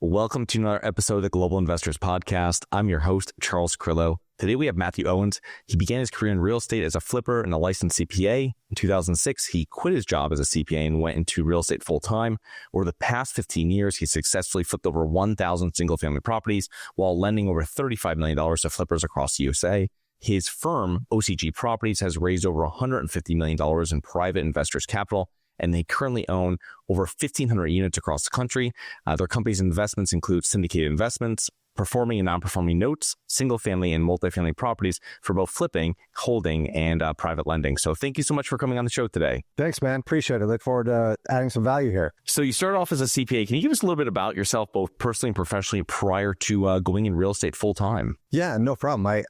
Welcome to another episode of the Global Investors Podcast. I'm your host, Charles Carillo. Today we have Mathew Owens. He began his career in real estate as a flipper and a licensed CPA. In 2006, he quit his job as a CPA and went into real estate full-time. Over the past 15 years, he successfully flipped over 1,000 single-family properties while lending over $35 million to flippers across the USA. His firm, OCG Properties, has raised over $150 million in private investors' capital, and they currently own over 1,500 units across the country. Their company's investments include syndicated investments, performing and non-performing notes, single-family and multifamily properties for both flipping, holding, and private lending. So thank you so much for coming on the show today. Thanks, man. Appreciate it. Look forward to adding some value here. So you started off as a CPA. Can you give us a little bit about yourself, both personally and professionally, prior to going in real estate full-time? Yeah, no problem. I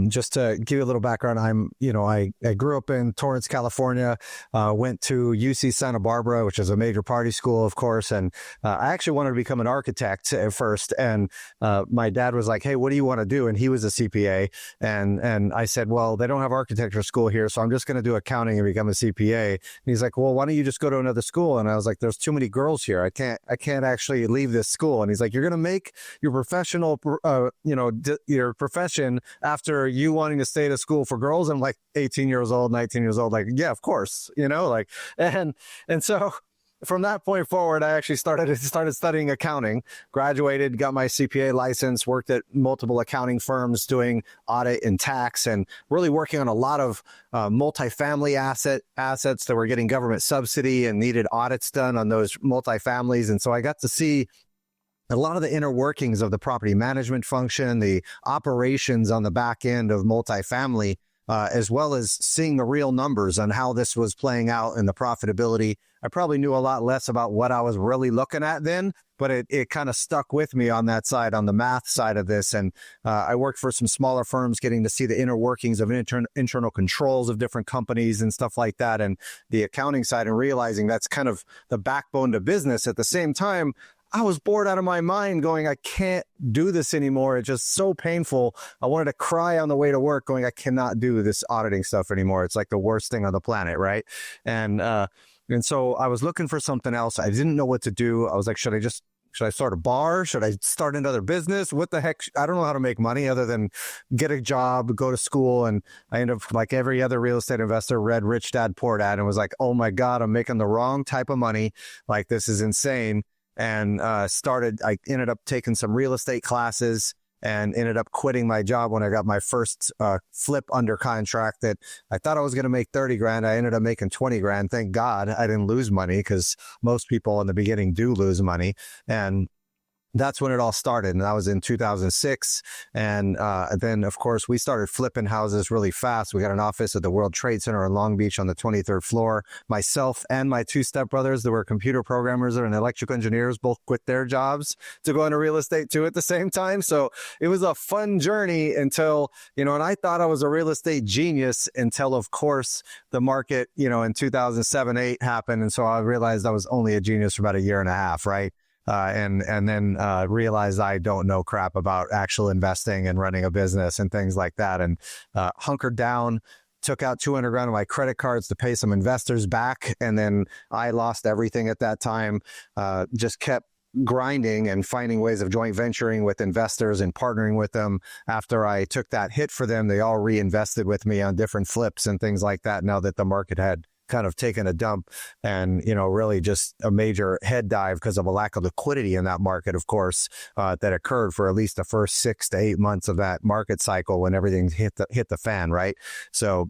just to give you a little background, I grew up in Torrance, California, went to UC Santa Barbara, which is a major party school, of course. And I actually wanted to become an architect at first. And my dad was like, hey, what do you want to do? And he was a CPA. And I said, well, they don't have architecture school here, so I'm just going to do accounting and become a CPA. And he's like, well, why don't you just go to another school? And I was like, there's too many girls here. I can't actually leave this school. And he's like, you're going to make your professional, your profession after you wanting to stay at a school for girls. I'm like 18 years old, 19 years old. Like, yeah, of course, and so from that point forward, I actually started studying accounting, graduated, got my CPA license, worked at multiple accounting firms doing audit and tax, and really working on a lot of multifamily assets that were getting government subsidy and needed audits done on those multifamilies. And so I got to see a lot of the inner workings of the property management function, the operations on the back end of multifamily, as well as seeing the real numbers on how this was playing out and the profitability. I probably knew a lot less about what I was really looking at then, but it kind of stuck with me on that side, on the math side of this. And I worked for some smaller firms, getting to see the inner workings of internal controls of different companies and stuff like that, and the accounting side, and realizing that's kind of the backbone to business. At the same time, I was bored out of my mind going, I can't do this anymore. It's just so painful. I wanted to cry on the way to work going, I cannot do this auditing stuff anymore. It's like the worst thing on the planet, right? And so I was looking for something else. I didn't know what to do. I was like, should I start a bar? Should I start another business? What the heck? I don't know how to make money other than get a job, go to school. And I ended up, like every other real estate investor, read Rich Dad, Poor Dad and was like, oh my God, I'm making the wrong type of money. Like, this is insane. And I ended up taking some real estate classes and ended up quitting my job when I got my first flip under contract that I thought I was going to make 30 grand. I ended up making 20 grand. Thank God I didn't lose money, because most people in the beginning do lose money. And that's when it all started. And that was in 2006. And then, of course, we started flipping houses really fast. We got an office at the World Trade Center in Long Beach on the 23rd floor. Myself and my two stepbrothers that were computer programmers and electrical engineers both quit their jobs to go into real estate too at the same time. So it was a fun journey until, and I thought I was a real estate genius until, of course, the market, in 2007, 8 happened. And so I realized I was only a genius for about a year and a half, right? And then realized I don't know crap about actual investing and running a business and things like that. And hunkered down, took out 200 grand of my credit cards to pay some investors back. And then I lost everything at that time. Just kept grinding and finding ways of joint venturing with investors and partnering with them. After I took that hit for them, they all reinvested with me on different flips and things like that, now that the market had kind of taken a dump, and really just a major head dive because of a lack of liquidity in that market, of course, that occurred for at least the first 6 to 8 months of that market cycle when everything hit the fan, right? So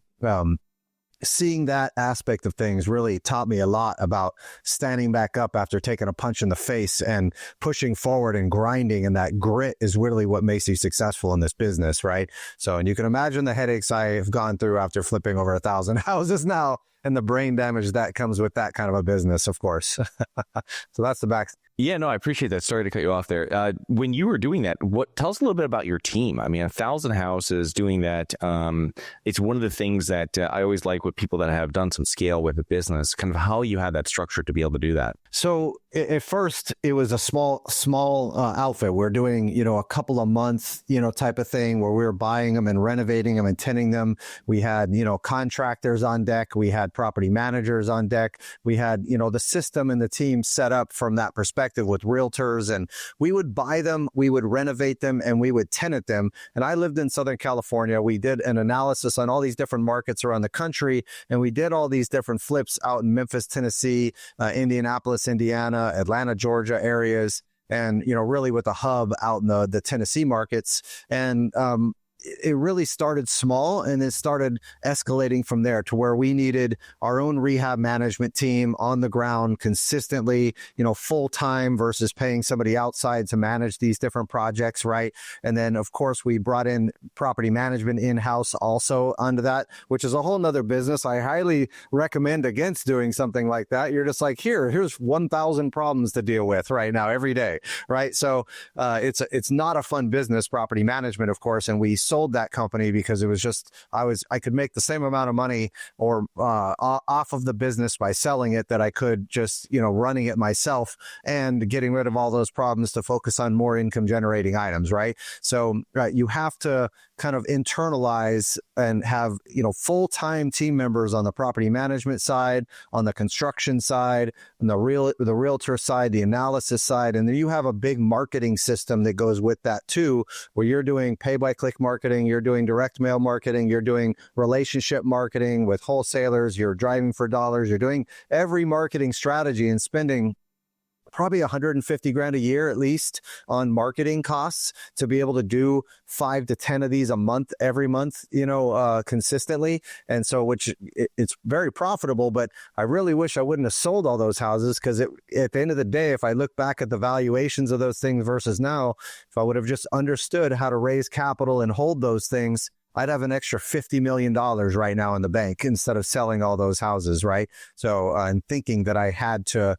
seeing that aspect of things really taught me a lot about standing back up after taking a punch in the face and pushing forward and grinding. And that grit is really what makes you successful in this business, right? So, and you can imagine the headaches I've gone through after flipping over 1,000 houses now, and the brain damage that comes with that kind of a business, of course. So that's the back. Yeah, no, I appreciate that. Sorry to cut you off there. When you were doing that, tell us a little bit about your team. I mean, 1,000 houses doing that. It's one of the things that I always like with people that have done some scale with a business, kind of how you had that structure to be able to do that. So At first, it was a small outfit. We're doing, a couple of months, type of thing where we were buying them and renovating them and tenanting them. We had, contractors on deck. We had property managers on deck. We had, the system and the team set up from that perspective with realtors, and we would buy them, we would renovate them, and we would tenant them. And I lived in Southern California. We did an analysis on all these different markets around the country, and we did all these different flips out in Memphis, Tennessee, Indianapolis, Indiana, Atlanta, Georgia areas, and, really with a hub out in the Tennessee markets. And it really started small, and it started escalating from there to where we needed our own rehab management team on the ground consistently, full time versus paying somebody outside to manage these different projects, right? And then, of course, we brought in property management in-house also onto that, which is a whole nother business. I highly recommend against doing something like that. You're just like, here's 1,000 problems to deal with right now every day, right? So it's not a fun business, property management, of course, and we sold that company because it was just, I could make the same amount of money or off of the business by selling it that I could just, running it myself and getting rid of all those problems to focus on more income generating items, right? So you have to kind of internalize and have, full-time team members on the property management side, on the construction side, on the realtor side, the analysis side. And then you have a big marketing system that goes with that too, where you're doing pay-by-click marketing, you're doing direct mail marketing, you're doing relationship marketing with wholesalers, you're driving for dollars, you're doing every marketing strategy and spending probably 150 grand a year at least on marketing costs to be able to do 5 to 10 of these a month, every month, consistently. And so, it's very profitable, but I really wish I wouldn't have sold all those houses, because at the end of the day, if I look back at the valuations of those things versus now, if I would have just understood how to raise capital and hold those things, I'd have an extra $50 million right now in the bank instead of selling all those houses, right? So I'm thinking that I had to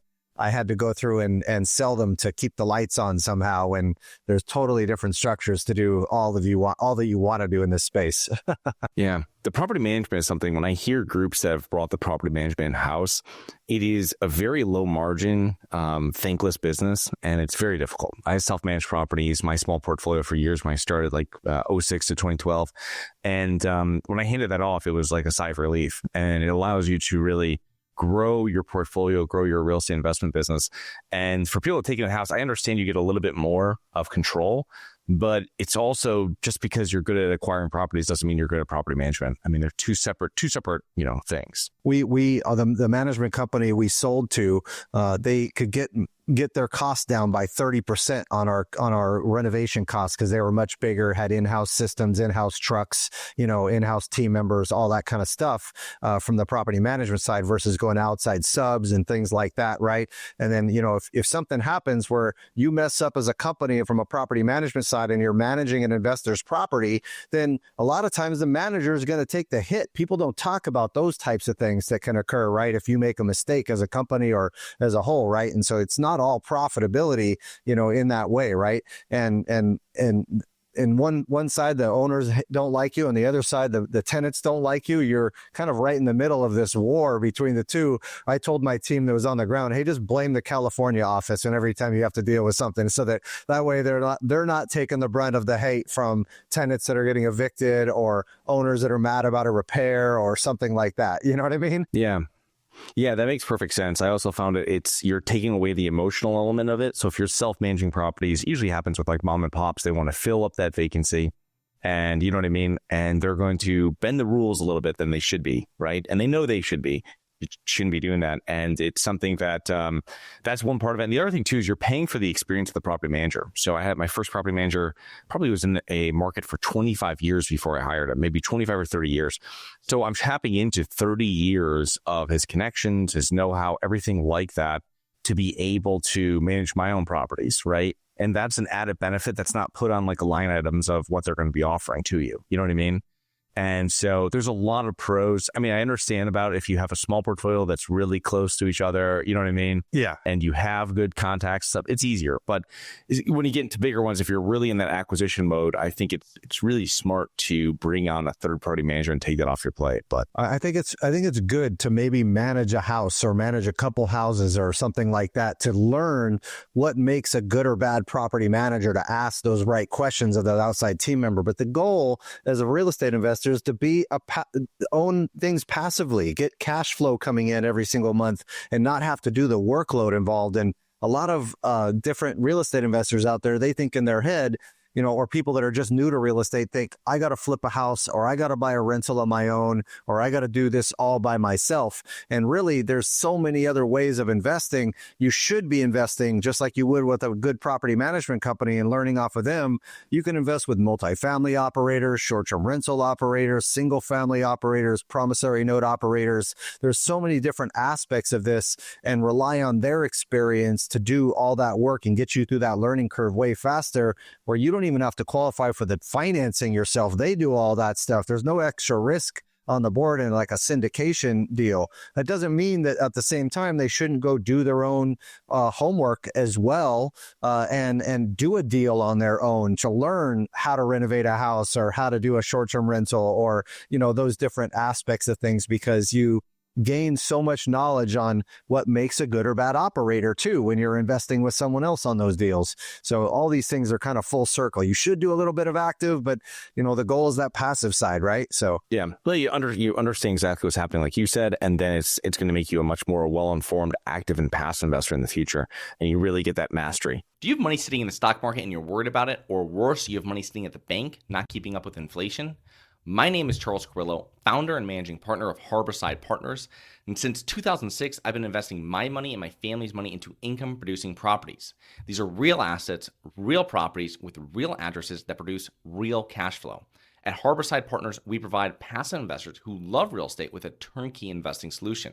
go through and sell them to keep the lights on somehow, when there's totally different structures to do all that you want to do in this space. Yeah. The property management is something, when I hear groups that have brought the property management in-house, it is a very low margin, thankless business, and it's very difficult. I self-managed properties, my small portfolio for years when I started, like 06 to 2012. And when I handed that off, it was like a sigh of relief, and it allows you to really grow your portfolio, grow your real estate investment business. And for people taking a house, I understand you get a little bit more of control, but it's also, just because you're good at acquiring properties doesn't mean you're good at property management. I mean, they're two separate, things. The management company we sold to, they could get their costs down by 30% on our renovation costs, because they were much bigger, had in-house systems, in-house trucks, in-house team members, all that kind of stuff from the property management side versus going outside subs and things like that, right? And then, if something happens where you mess up as a company from a property management side and you're managing an investor's property, then a lot of times the manager is going to take the hit. People don't talk about those types of things that can occur, right? If you make a mistake as a company or as a whole, right? And so it's not all profitability, in that way, right? And one side, the owners don't like you, and the other side, the tenants don't like you. You're kind of right in the middle of this war between the two. I told my team that was on the ground, hey, just blame the California office, and every time you have to deal with something, so that way they're not taking the brunt of the hate from tenants that are getting evicted or owners that are mad about a repair or something like that. You know what I mean? Yeah. Yeah, that makes perfect sense. I also found you're taking away the emotional element of it. So if you're self-managing properties, it usually happens with like mom and pops. They want to fill up that vacancy, and you know what I mean? And they're going to bend the rules a little bit than they should be, right? And they know they should be. You shouldn't be doing that. And it's something that that's one part of it. And the other thing too is you're paying for the experience of the property manager. So I had my first property manager, probably was in a market for 25 years before I hired him, maybe 25 or 30 years. So I'm tapping into 30 years of his connections, his know-how, everything like that, to be able to manage my own properties, right? And that's an added benefit that's not put on like line items of what they're going to be offering to you. You know what I mean? And so there's a lot of pros. I mean, I understand about if you have a small portfolio that's really close to each other, you know what I mean? Yeah. And you have good contacts, stuff, it's easier. But when you get into bigger ones, if you're really in that acquisition mode, I think it's really smart to bring on a third-party manager and take that off your plate. But I think it's good to maybe manage a house or manage a couple houses or something like that to learn what makes a good or bad property manager, to ask those right questions of that outside team member. But the goal as a real estate investor is to be own things passively, get cash flow coming in every single month, and not have to do the workload involved. And a lot of different real estate investors out there, they think in their head, or people that are just new to real estate think, I got to flip a house, or I got to buy a rental on my own, or I got to do this all by myself. And really, there's so many other ways of investing. You should be investing just like you would with a good property management company and learning off of them. You can invest with multifamily operators, short-term rental operators, single-family operators, promissory note operators. There's so many different aspects of this, and rely on their experience to do all that work and get you through that learning curve way faster, where you don't even have to qualify for the financing yourself. They do all that stuff. There's no extra risk on the board in like a syndication deal. That doesn't mean that at the same time they shouldn't go do their own homework as well, and do a deal on their own to learn how to renovate a house or how to do a short-term rental, or those different aspects of things, because you gain so much knowledge on what makes a good or bad operator too when you're investing with someone else on those deals. So all these things are kind of full circle. You should do a little bit of active, but the goal is that passive side, right? So yeah, well, you understand exactly what's happening, like you said, and then it's going to make you a much more well-informed, active, and passive investor in the future, and you really get that mastery. Do you have money sitting in the stock market and you're worried about it? Or worse, you have money sitting at the bank, not keeping up with inflation? My name is Charles Carillo, founder and managing partner of Harborside Partners, and since 2006, I've been investing my money and my family's money into income-producing properties. These are real assets, real properties with real addresses that produce real cash flow. At Harborside Partners, we provide passive investors who love real estate with a turnkey investing solution.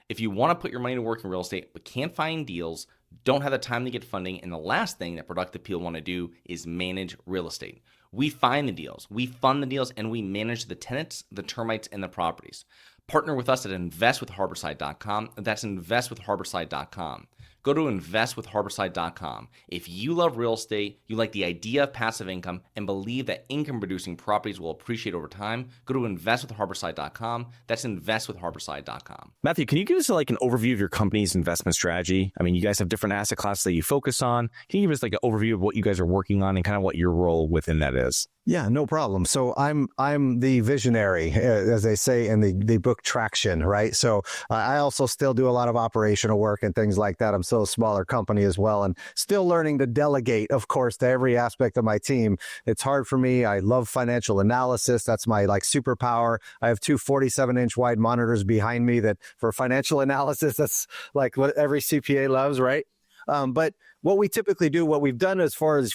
If you want to put your money to work in real estate but can't find deals, don't have the time to get funding, and the last thing that productive people want to do is manage real estate. We find the deals, we fund the deals, and we manage the tenants, the termites, and the properties. Partner with us at investwithharborside.com. That's investwithharborside.com. Go to investwithharborside.com. If you love real estate, you like the idea of passive income, and believe that income-producing properties will appreciate over time, go to investwithharborside.com. That's investwithharborside.com. Matthew, can you give us an overview of your company's investment strategy? I mean, you guys have different asset classes that you focus on. Can you give us an overview of what you guys are working on and kind of what your role within that is? Yeah, no problem. So I'm the visionary, as they say in the book Traction, right? So I also still do a lot of operational work and things like that. I'm still a smaller company as well, and still learning to delegate, of course, to every aspect of my team. It's hard for me. I love financial analysis. That's my superpower. I have two 47-inch wide monitors behind me that for financial analysis, that's like what every CPA loves, right? But what we typically do, what we've done as far as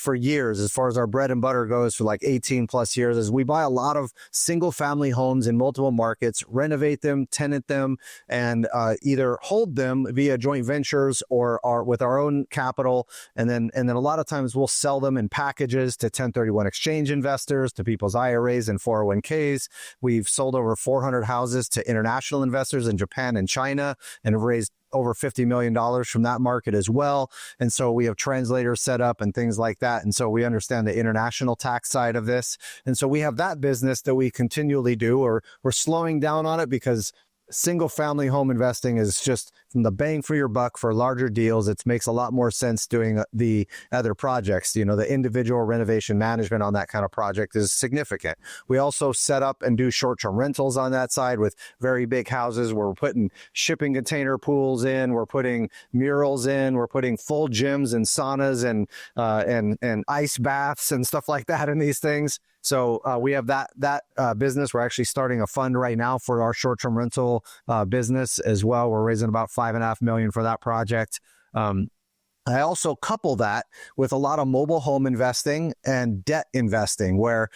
our bread and butter goes for 18 plus years, is we buy a lot of single family homes in multiple markets, renovate them, tenant them, and either hold them via joint ventures or with our own capital. And then a lot of times we'll sell them in packages to 1031 exchange investors, to people's IRAs and 401ks. We've sold over 400 houses to international investors in Japan and China, and have raised over $50 million from that market as well. And so we have translators set up and things like that. And so we understand the international tax side of this. And so we have that business that we continually do, or we're slowing down on it because single family home investing is just from the bang for your buck for larger deals. It makes a lot more sense doing the other projects. The individual renovation management on that kind of project is significant. We also set up and do short-term rentals on that side with very big houses where we're putting shipping container pools in, we're putting murals in, we're putting full gyms and saunas and ice baths and stuff like that in these things. So we have that business. We're actually starting a fund right now for our short-term rental business as well. We're raising about $5.5 million for that project. I also couple that with a lot of mobile home investing and debt investing, where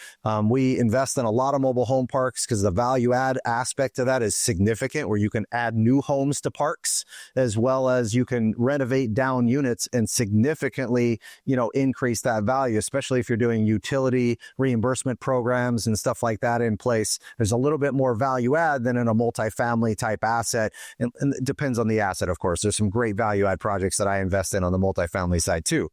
we invest in a lot of mobile home parks because the value add aspect of that is significant, where you can add new homes to parks, as well as you can renovate down units and significantly, increase that value, especially if you're doing utility reimbursement programs and stuff like that in place. There's a little bit more value add than in a multifamily type asset. And it depends on the asset, of course. There's some great value add projects that I invest in on the multifamily side too.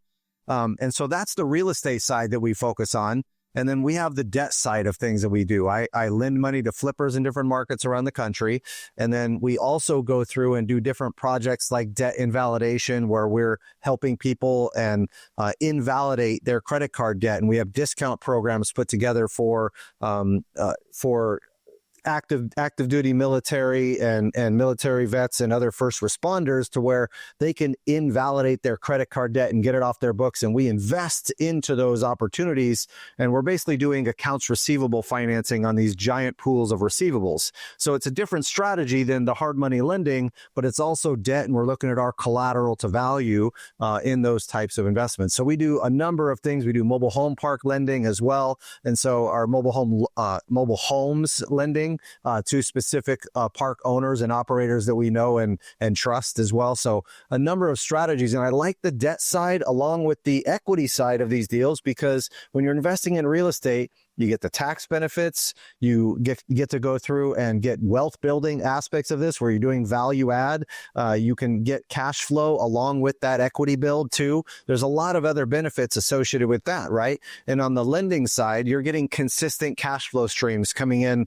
And so that's the real estate side that we focus on. And then we have the debt side of things that we do. I lend money to flippers in different markets around the country. And then we also go through and do different projects like debt invalidation, where we're helping people and invalidate their credit card debt. And we have discount programs put together for active duty military and military vets and other first responders, to where they can invalidate their credit card debt and get it off their books. And we invest into those opportunities. And we're basically doing accounts receivable financing on these giant pools of receivables. So it's a different strategy than the hard money lending, but it's also debt. And we're looking at our collateral to value in those types of investments. So we do a number of things. We do mobile home park lending as well. And so our mobile homes lending to specific park owners and operators that we know and trust as well. So a number of strategies. And I like the debt side along with the equity side of these deals, because when you're investing in real estate, you get the tax benefits, you get to go through and get wealth building aspects of this, where you're doing value add. You can get cash flow along with that equity build too. There's a lot of other benefits associated with that, right? And on the lending side, you're getting consistent cash flow streams coming in,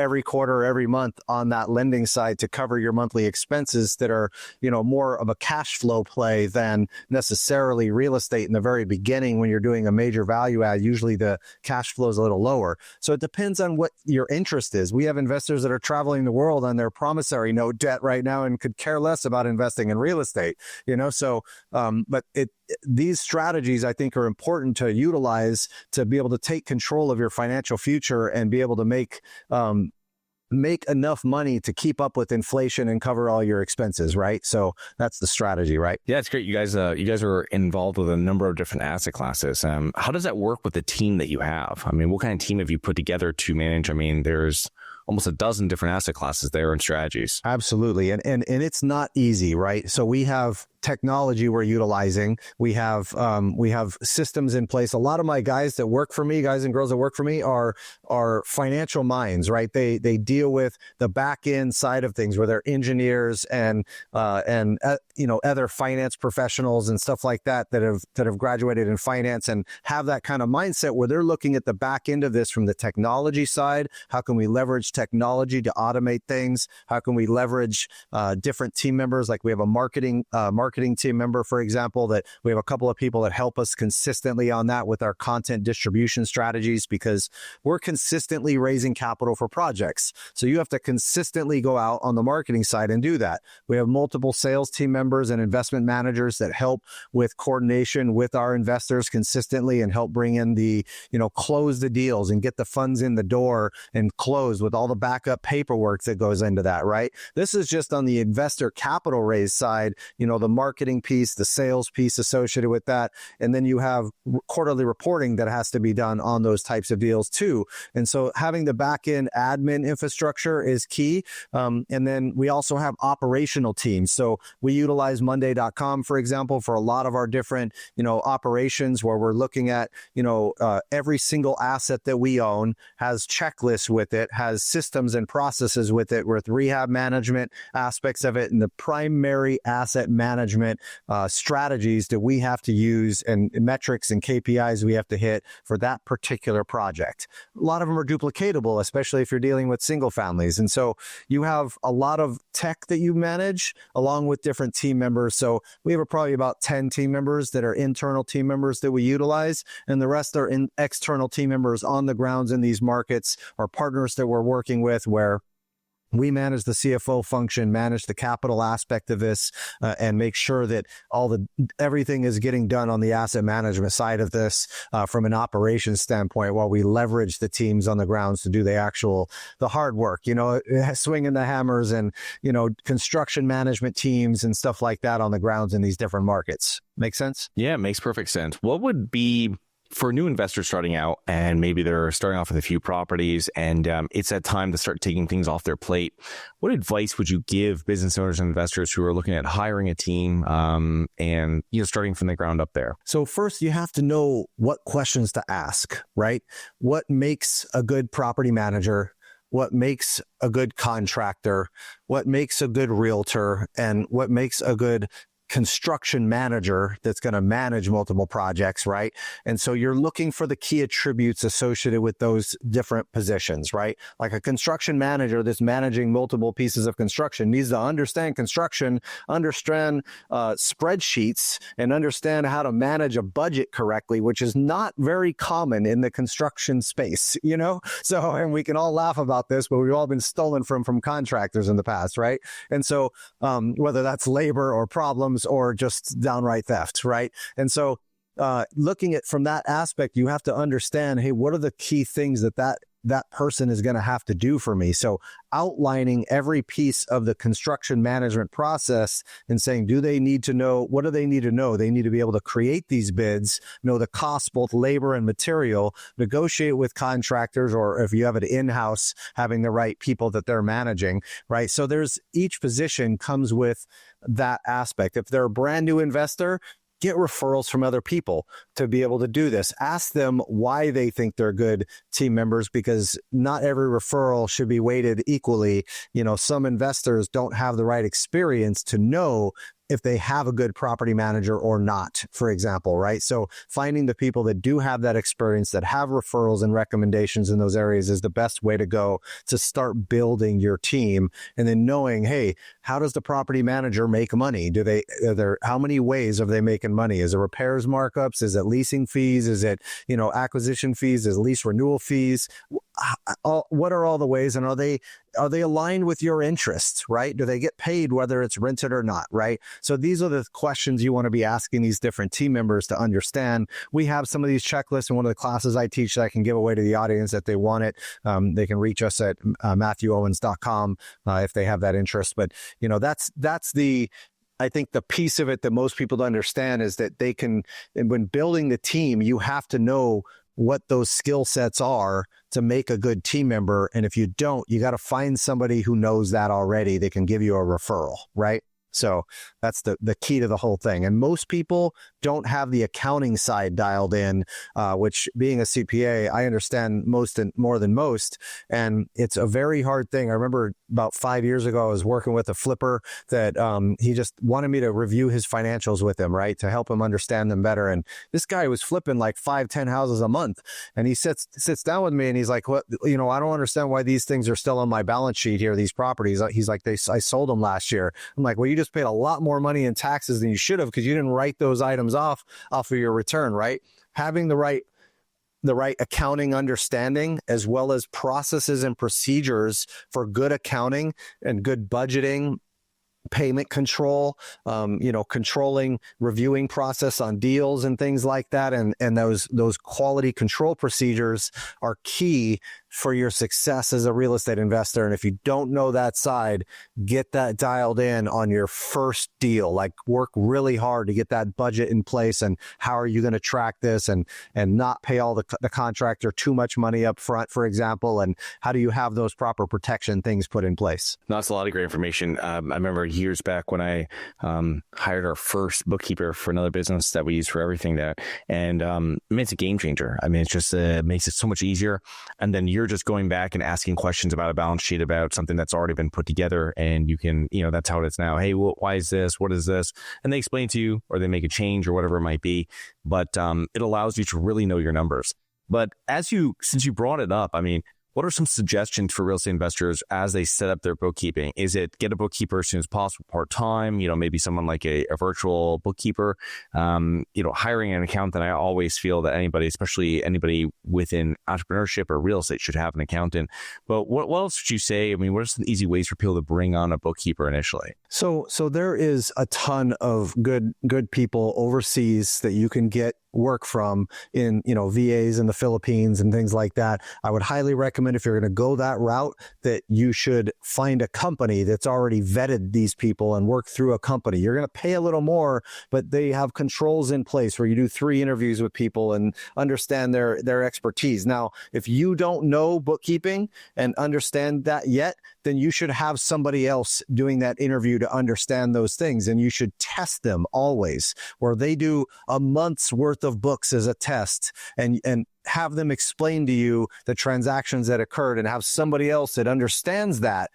every quarter, every month on that lending side to cover your monthly expenses that are, more of a cash flow play than necessarily real estate in the very beginning. When you're doing a major value add, usually the cash flow is a little lower. So it depends on what your interest is. We have investors that are traveling the world on their promissory note debt right now and could care less about investing in real estate, but these strategies, I think, are important to utilize to be able to take control of your financial future and be able to make enough money to keep up with inflation and cover all your expenses, right? So that's the strategy, right? Yeah, it's great. You guys are involved with a number of different asset classes. How does that work with the team that you have? I mean, what kind of team have you put together to manage? I mean, there's almost a dozen different asset classes there and strategies. Absolutely. And it's not easy, right? So we have technology we're utilizing. We have systems in place. A lot of my guys that work for me, guys and girls that work for me, are financial minds, right? They deal with the back end side of things, where they're engineers and other finance professionals and stuff like that have graduated in finance and have that kind of mindset, where they're looking at the back end of this from the technology side. How can we leverage technology to automate things? How can we leverage different team members? Like we have a marketing team member, for example, that we have a couple of people that help us consistently on that with our content distribution strategies, because we're consistently raising capital for projects. So you have to consistently go out on the marketing side and do that. We have multiple sales team members and investment managers that help with coordination with our investors consistently and help bring in close the deals and get the funds in the door and close with all the backup paperwork that goes into that, right? This is just on the investor capital raise side, the marketing piece, the sales piece associated with that. And then you have quarterly reporting that has to be done on those types of deals too. And so having the back end admin infrastructure is key. And then we also have operational teams. So we utilize Monday.com, for example, for a lot of our different, operations, where we're looking at, every single asset that we own has checklists with it, has systems and processes with it, with rehab management aspects of it, and the primary asset management strategies that we have to use and metrics and KPIs we have to hit for that particular project. A lot of them are duplicatable, especially if you're dealing with single families. And so you have a lot of tech that you manage along with different team members. So we have probably about 10 team members that are internal team members that we utilize, and the rest are external team members on the grounds in these markets, or partners that we're working with, where We manage the CFO function, manage the capital aspect of this, and make sure that everything is getting done on the asset management side of this from an operations standpoint, while we leverage the teams on the grounds to do the hard work, swinging the hammers and, construction management teams and stuff like that on the grounds in these different markets. Make sense? Yeah, it makes perfect sense. What would be, for new investors starting out, and maybe they're starting off with a few properties, and it's that time to start taking things off their plate, what advice would you give business owners and investors who are looking at hiring a team and starting from the ground up there? So first, you have to know what questions to ask, right? What makes a good property manager? What makes a good contractor? What makes a good realtor? And what makes a good construction manager that's going to manage multiple projects, right? And so you're looking for the key attributes associated with those different positions, right? Like a construction manager that's managing multiple pieces of construction needs to understand construction, understand spreadsheets, and understand how to manage a budget correctly, which is not very common in the construction space, So, and we can all laugh about this, but we've all been stolen from contractors in the past, right? And so whether that's labor or problems or just downright theft, right? And so looking at from that aspect, you have to understand, hey, what are the key things that person is going to have to do for me? So outlining every piece of the construction management process and saying, what do they need to know? They need to be able to create these bids, know the cost, both labor and material, negotiate with contractors, or if you have it in-house, having the right people that they're managing, right? So each position comes with that aspect. If they're a brand new investor, get referrals from other people to be able to do this. Ask them why they think they're good team members, because not every referral should be weighted equally. Some investors don't have the right experience to know if they have a good property manager or not, for example, right? So finding the people that do have that experience, that have referrals and recommendations in those areas, is the best way to go to start building your team. And then knowing, hey, how does the property manager make money? How many ways are they making money? Is it repairs markups? Is it leasing fees? Is it, acquisition fees? Is it lease renewal fees? What are all the ways, and are they aligned with your interests, right? Do they get paid whether it's rented or not, right? So these are the questions you want to be asking these different team members to understand. We have some of these checklists in one of the classes I teach that I can give away to the audience if they want it. They can reach us at MathewOwens.com if they have that interest. But I think the piece of it that most people don't understand is that when building the team, you have to know what those skill sets are to make a good team member. And if you don't, you got to find somebody who knows that already. They can give you a referral, right? So that's the key to the whole thing. And most people don't have the accounting side dialed in, which, being a CPA, I understand more than most. And it's a very hard thing. I remember about 5 years ago, I was working with a flipper that he just wanted me to review his financials with him, right, to help him understand them better. And this guy was flipping like 5-10 houses a month. And he sits down with me and he's like, "What? I don't understand why these things are still on my balance sheet here, these properties." He's like, I sold them last year. I'm like, well, you just paid a lot more money in taxes than you should have, because you didn't write those items off of your return, right? Having the right accounting understanding, as well as processes and procedures for good accounting and good budgeting, payment control, controlling reviewing process on deals and things like that. And those quality control procedures are key for your success as a real estate investor. And if you don't know that side, get that dialed in on your first deal. Like, work really hard to get that budget in place. And how are you going to track this and not pay all the contractor too much money up front, for example? And how do you have those proper protection things put in place? That's a lot of great information. I remember years back when I hired our first bookkeeper for another business that we use for everything there. And it's a game changer. I mean, it's just makes it so much easier. And then you're just going back and asking questions about a balance sheet, about something that's already been put together. And you can, that's how it is now. Hey, why is this? What is this? And they explain to you, or they make a change or whatever it might be. But it allows you to really know your numbers. But since you brought it up, I mean, what are some suggestions for real estate investors as they set up their bookkeeping? Is it get a bookkeeper as soon as possible, part-time, maybe someone like a virtual bookkeeper, hiring an accountant? I always feel that especially anybody within entrepreneurship or real estate should have an accountant. But what else would you say? I mean, what are some easy ways for people to bring on a bookkeeper initially? So there is a ton of good people overseas that you can get work from in, VAs in the Philippines and things like that. I would highly recommend, if you're going to go that route, that you should find a company that's already vetted these people and work through a company. You're going to pay a little more, but they have controls in place where you do 3 interviews with people and understand their expertise. Now, if you don't know bookkeeping and understand that yet, then you should have somebody else doing that interview to understand those things. And you should test them always, where they do a month's worth of books as a test and have them explain to you the transactions that occurred, and have somebody else that understands that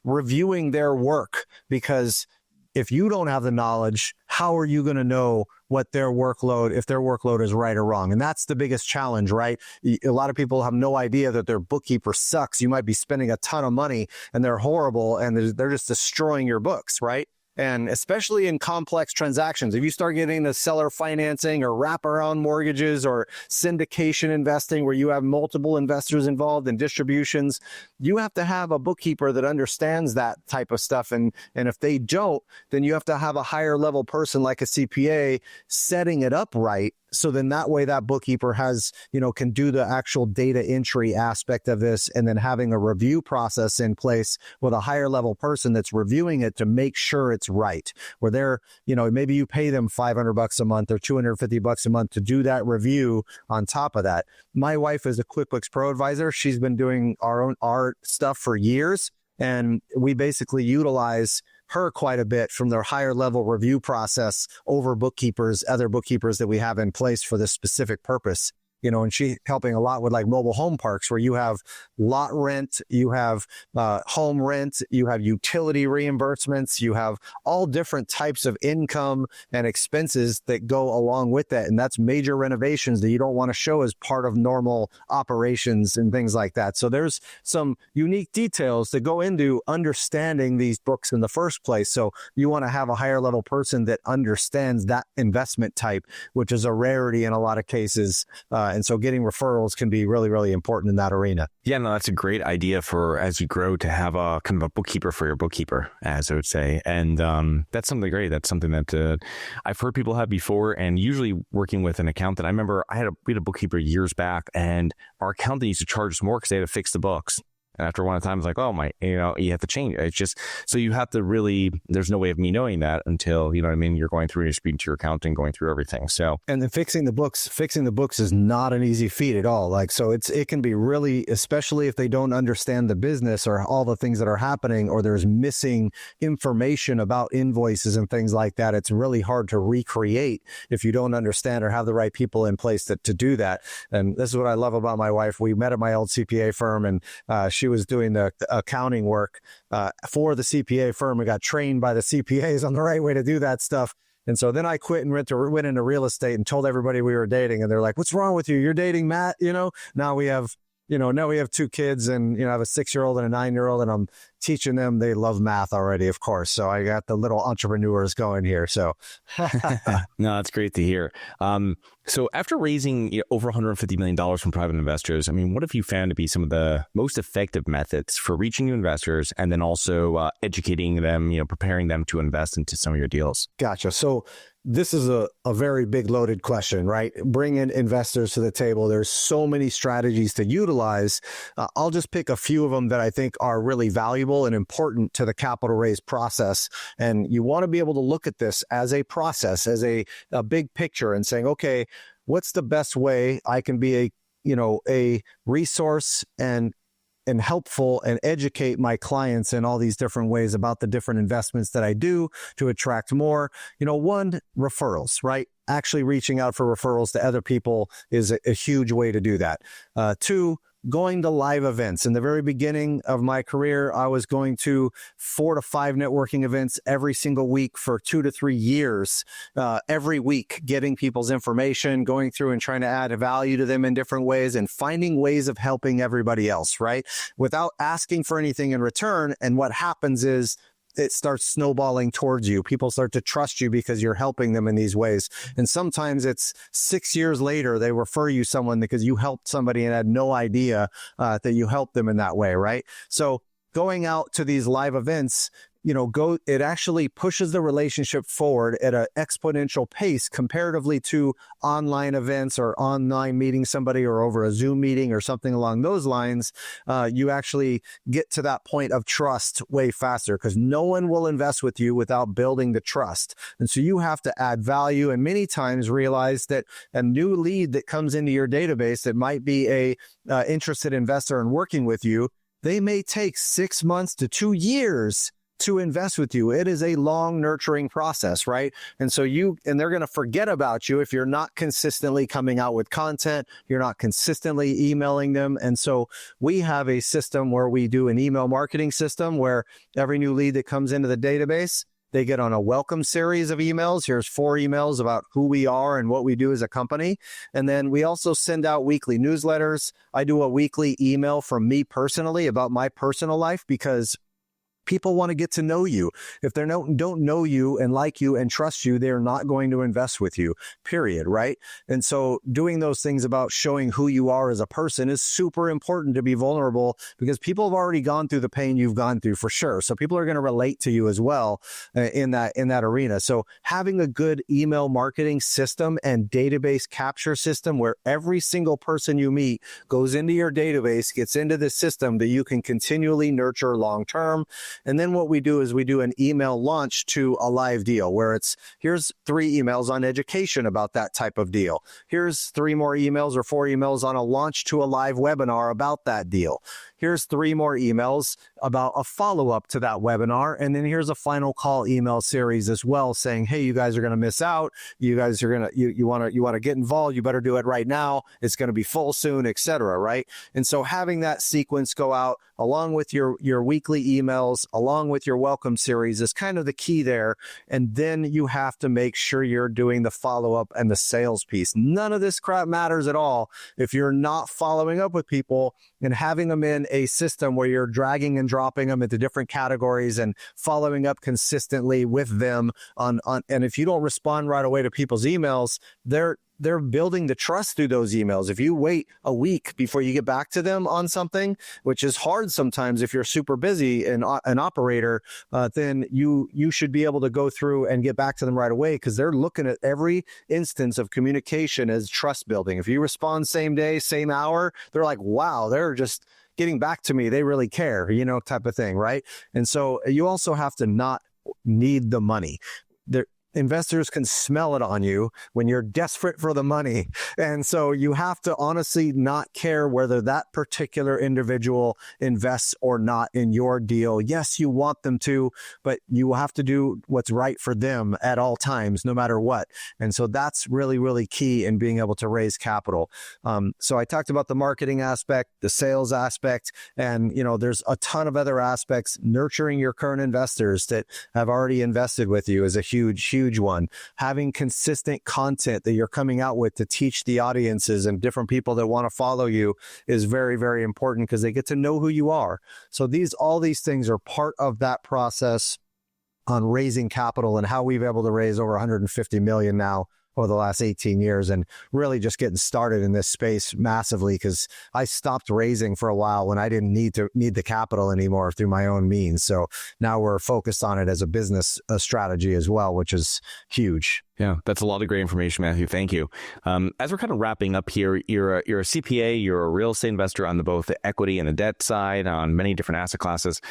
reviewing their work. Because if you don't have the knowledge, how are you going to know what their workload, if their workload is right or wrong? And that's the biggest challenge, right? A lot of people have no idea that their bookkeeper sucks. You might be spending a ton of money and they're horrible and they're just destroying your books, right? And especially in complex transactions, if you start getting the seller financing or wraparound mortgages or syndication investing where you have multiple investors involved in distributions, you have to have a bookkeeper that understands that type of stuff. And if they don't, then you have to have a higher level person like a CPA setting it up right. So then that way that bookkeeper has, can do the actual data entry aspect of this, and then having a review process in place with a higher level person that's reviewing it to make sure it's right. Where they're, maybe you pay them $500 a month or $250 a month to do that review on top of that. My wife is a QuickBooks Pro advisor. She's been doing our stuff for years, and we basically utilize her quite a bit from their higher level review process over other bookkeepers that we have in place for this specific purpose. And she helping a lot with like mobile home parks, where you have lot rent, you have home rent, you have utility reimbursements, you have all different types of income and expenses that go along with that. And that's major renovations that you don't want to show as part of normal operations and things like that. So there's some unique details that go into understanding these books in the first place. So you want to have a higher level person that understands that investment type, which is a rarity in a lot of cases. And so getting referrals can be really, really important in that arena. Yeah, no, that's a great idea for as you grow to have a kind of a bookkeeper for your bookkeeper, as I would say. And that's something great. That's something that I've heard people have before. And usually working with an accountant, I remember we had a bookkeeper years back, and our accountant used to charge us more because they had to fix the books. And after one time, it's like, oh my, you have to change it. It's just, so you have to really, there's no way of me knowing that until, you're going through and you're speaking to your accountant, going through everything. So, and then fixing the books is not an easy feat at all. Like, so it can be really, especially if they don't understand the business or all the things that are happening, or there's missing information about invoices and things like that. It's really hard to recreate if you don't understand or have the right people in place to do that. And this is what I love about my wife. We met at my old CPA firm, and she was doing the accounting work for the CPA firm and got trained by the CPAs on the right way to do that stuff. And so then I quit and went into real estate and told everybody we were dating. And they're like, what's wrong with you? You're dating Matt, Now we have 2 kids, and, I have a 6-year-old and a 9-year-old, and I'm teaching them. They love math already, of course. So I got the little entrepreneurs going here. So no, that's great to hear. So after raising over $150 million from private investors, what have you found to be some of the most effective methods for reaching new investors, and then also educating them, preparing them to invest into some of your deals? Gotcha. So this is a very big loaded question, right? Bring in investors to the table. There's so many strategies to utilize. I'll just pick a few of them that I think are really valuable and important to the capital raise process. And you want to be able to look at this as a process, as a big picture, and saying, okay, what's the best way I can be a resource and helpful and educate my clients in all these different ways about the different investments that I do to attract more. One, referrals, right? Actually reaching out for referrals to other people is a huge way to do that. Two, going to live events. In the very beginning of my career, I was going to 4 to 5 networking events every single week for 2 to 3 years, every week, getting people's information, going through and trying to add value to them in different ways and finding ways of helping everybody else, right? Without asking for anything in return. And what happens is it starts snowballing towards you. People start to trust you because you're helping them in these ways. And sometimes it's 6 years later, they refer you someone because you helped somebody and had no idea that you helped them in that way, right? So going out to these live events, it actually pushes the relationship forward at an exponential pace comparatively to online events or online meeting somebody or over a Zoom meeting or something along those lines. You actually get to that point of trust way faster because no one will invest with you without building the trust. And so you have to add value and many times realize that a new lead that comes into your database that might be a interested investor in working with you, they may take 6 months to 2 years to invest with you. It is a long nurturing process, right? And so they're going to forget about you if you're not consistently coming out with content, you're not consistently emailing them. And so we have a system where we do an email marketing system where every new lead that comes into the database, they get on a welcome series of emails. Here's 4 emails about who we are and what we do as a company. And then we also send out weekly newsletters. I do a weekly email from me personally about my personal life because people want to get to know you. If they don't know you and like you and trust you, they're not going to invest with you, period, right? And so doing those things about showing who you are as a person is super important to be vulnerable because people have already gone through the pain you've gone through for sure. So people are going to relate to you as well in that arena. So having a good email marketing system and database capture system where every single person you meet goes into your database, gets into the system that you can continually nurture long-term. And then what we do is we do an email launch to a live deal where here's 3 emails on education about that type of deal. Here's 3 more emails or 4 emails on a launch to a live webinar about that deal. Here's 3 more emails about a follow-up to that webinar. And then here's a final call email series as well saying, hey, you guys are going to miss out. You guys are going to, you want to get involved. You better do it right now. It's going to be full soon, et cetera, right? And so having that sequence go out along with your weekly emails, along with your welcome series is kind of the key there. And then you have to make sure you're doing the follow-up and the sales piece. None of this crap matters at all if you're not following up with people and having them in a system where you're dragging and dropping them into different categories and following up consistently with them on and if you don't respond right away to people's emails, they're building the trust through those emails. If you wait a week before you get back to them on something, which is hard sometimes if you're super busy and an operator, then you should be able to go through and get back to them right away because they're looking at every instance of communication as trust building. If you respond same day, same hour, they're like, wow, they're just getting back to me. They really care, type of thing, right? And so you also have to not need the money. Investors can smell it on you when you're desperate for the money. And so you have to honestly not care whether that particular individual invests or not in your deal. Yes, you want them to, but you have to do what's right for them at all times, no matter what. And so that's really, really key in being able to raise capital. So I talked about the marketing aspect, the sales aspect, and there's a ton of other aspects. Nurturing your current investors that have already invested with you is a huge one. Having consistent content that you're coming out with to teach the audiences and different people that want to follow you is very, very important because they get to know who you are. So all these things are part of that process on raising capital and how we've been able to raise over 150 million now over the last 18 years and really just getting started in this space massively because I stopped raising for a while when I didn't need the capital anymore through my own means. So now we're focused on it as a business strategy as well, which is huge. Yeah, that's a lot of great information, Matthew. Thank you. As we're kind of wrapping up here, you're a CPA, you're a real estate investor on both the equity and the debt side on many different asset classes.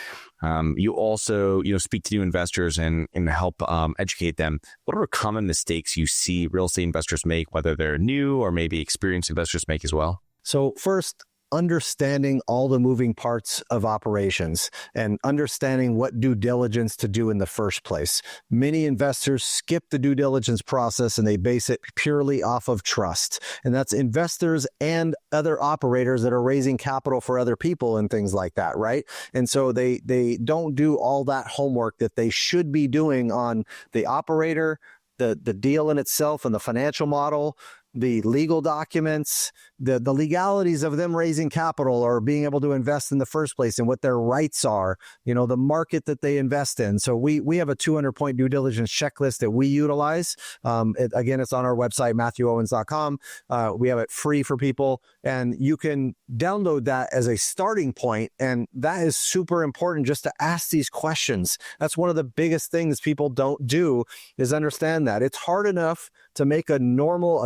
You also, speak to new investors and help educate them. What are common mistakes you see real estate investors make, whether they're new or maybe experienced investors make as well? So first, understanding all the moving parts of operations and understanding what due diligence to do in the first place. Many investors skip the due diligence process and they base it purely off of trust. And that's investors and other operators that are raising capital for other people and things like that, right? And so they don't do all that homework that they should be doing on the operator, the deal in itself and the financial model, the legal documents, the legalities of them raising capital or being able to invest in the first place and what their rights are, the market that they invest in. So we have a 200-point due diligence checklist that we utilize. Again, it's on our website, MathewOwens.com. We have it free for people, and you can download that as a starting point. And that is super important, just to ask these questions. That's one of the biggest things people don't do, is understand that. It's hard enough to make a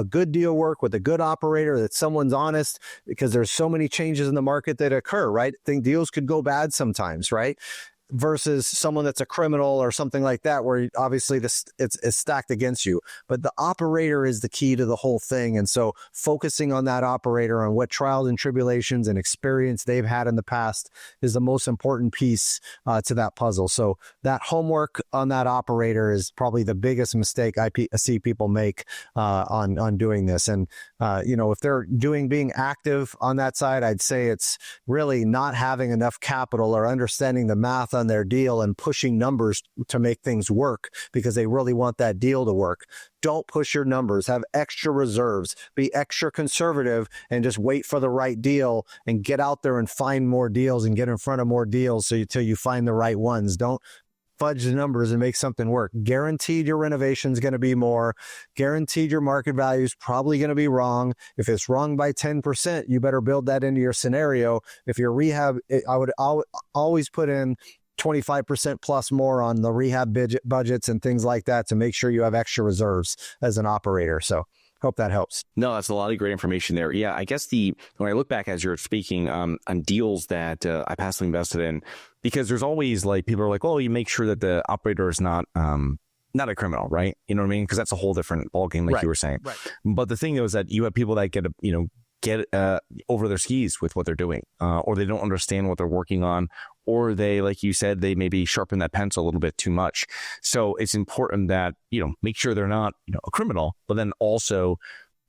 good deal work with a good operator, that someone's honest, because there's so many changes in the market that occur, right? I think deals could go bad sometimes, right? Versus someone that's a criminal or something like that, where obviously it's stacked against you. But the operator is the key to the whole thing. And so focusing on that operator, on what trials and tribulations and experience they've had in the past, is the most important piece to that puzzle. So that homework on that operator is probably the biggest mistake I see people make on doing this. And if they're being active on that side, I'd say it's really not having enough capital or understanding the math on their deal and pushing numbers to make things work because they really want that deal to work. Don't push your numbers. Have extra reserves. Be extra conservative and just wait for the right deal and get out there and find more deals and get in front of more deals until you find the right ones. Don't fudge the numbers and make something work. Guaranteed your renovation is going to be more. Guaranteed your market value is probably going to be wrong. If it's wrong by 10%, you better build that into your scenario. If your rehab, I would always put in 25% plus more on the rehab budgets and things like that to make sure you have extra reserves as an operator. So hope that helps. No, that's a lot of great information there. Yeah, I guess when I look back as you're speaking on deals that I passively invested in, because there's always people are like, oh, you make sure that the operator is not a criminal, right? You know what I mean? Because that's a whole different ballgame, like you were saying. Right. But the thing is that you have people that get over their skis with what they're doing, or they don't understand what they're working on, or they, like you said, they maybe sharpen that pencil a little bit too much. So it's important that, make sure they're not, a criminal, but then also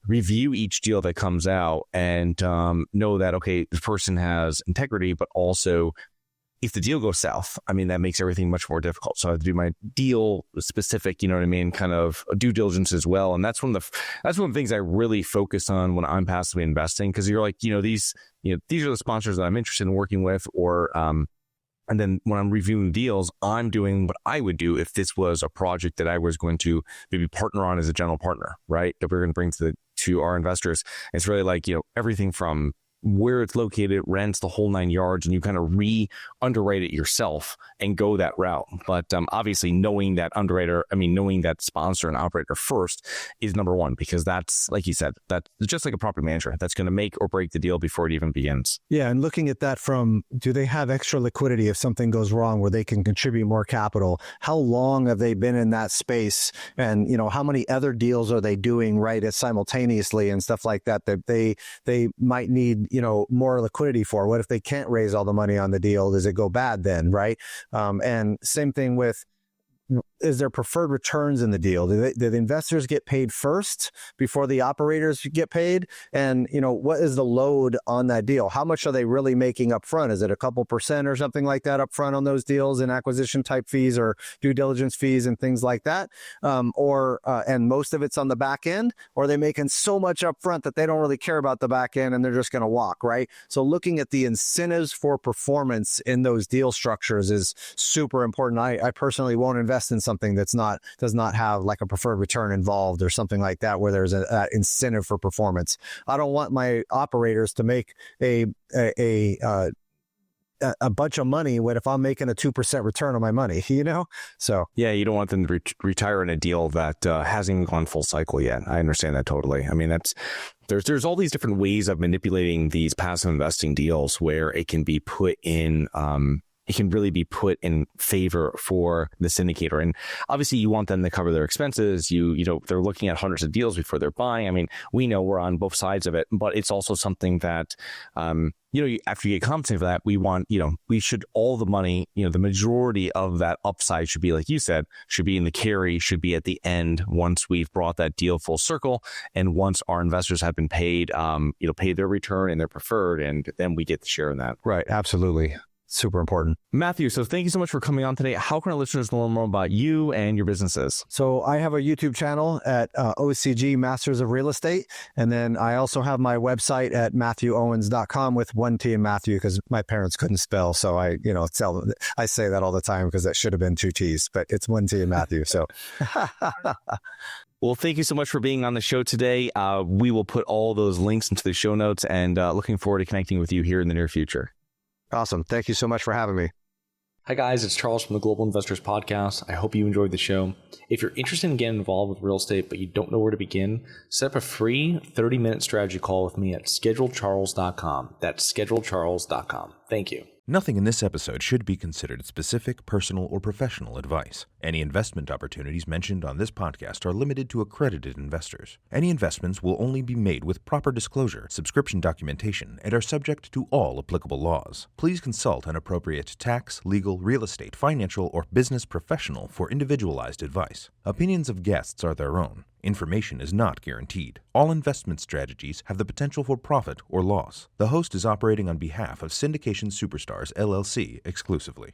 review each deal that comes out and know that, okay, this person has integrity, but also if the deal goes south, that makes everything much more difficult. So I have to do my deal specific, kind of due diligence as well. And that's one of the things I really focus on when I'm passively investing, because you're like, these are the sponsors that I'm interested in working with, or and then when I'm reviewing deals, I'm doing what I would do if this was a project that I was going to maybe partner on as a general partner, right? That we're going to bring to our investors. It's really everything from where it's located, rents, the whole 9 yards, and you kind of underwrite it yourself and go that route. But obviously knowing that knowing that sponsor and operator first is number one, because that's, like you said, that's just like a property manager that's going to make or break the deal before it even begins. Yeah. And looking at that from, do they have extra liquidity if something goes wrong where they can contribute more capital? How long have they been in that space? And, how many other deals are they doing simultaneously and stuff like that they might need more liquidity for? What if they can't raise all the money on the deal? Does it go bad then, right? And same thing with, is there preferred returns in the deal? Do the investors get paid first before the operators get paid? And, what is the load on that deal? How much are they really making up front? Is it a couple % or something like that up front on those deals and acquisition type fees or due diligence fees and things like that? And most of it's on the back end? Or are they making so much up front that they don't really care about the back end and they're just going to walk, right? So looking at the incentives for performance in those deal structures is super important. I personally won't invest in something does not have like a preferred return involved or something like that, where there's an incentive for performance. I don't want my operators to make a bunch of money if I'm making a 2% return on my money, So yeah, you don't want them to retire in a deal that hasn't even gone full cycle yet. I understand that totally. There's all these different ways of manipulating these passive investing deals where it can be put in it can really be put in favor for the syndicator. And obviously you want them to cover their expenses. They're looking at hundreds of deals before they're buying. I mean, we know we're on both sides of it, but it's also something that, after you get compensated for that, we want, we should, all the money, the majority of that upside should be, like you said, should be in the carry, should be at the end once we've brought that deal full circle. And once our investors have been paid, paid their return and their preferred, and then we get to share in that. Right. Absolutely. Super important. Matthew, so thank you so much for coming on today. How can our listeners learn more about you and your businesses? So I have a YouTube channel at OCG Masters of Real Estate. And then I also have my website at MathewOwens.com with one T in Matthew because my parents couldn't spell. So I say that all the time because that should have been two T's, but it's one T in Matthew. So Well, thank you so much for being on the show today. We will put all those links into the show notes, and looking forward to connecting with you here in the near future. Awesome. Thank you so much for having me. Hi guys, it's Charles from the Global Investors Podcast. I hope you enjoyed the show. If you're interested in getting involved with real estate, but you don't know where to begin, set up a free 30-minute strategy call with me at schedulecharles.com. That's schedulecharles.com. Thank you. Nothing in this episode should be considered specific, personal, or professional advice. Any investment opportunities mentioned on this podcast are limited to accredited investors. Any investments will only be made with proper disclosure, subscription documentation, and are subject to all applicable laws. Please consult an appropriate tax, legal, real estate, financial, or business professional for individualized advice. Opinions of guests are their own. Information is not guaranteed. All investment strategies have the potential for profit or loss. The host is operating on behalf of Syndication Superstars, LLC exclusively.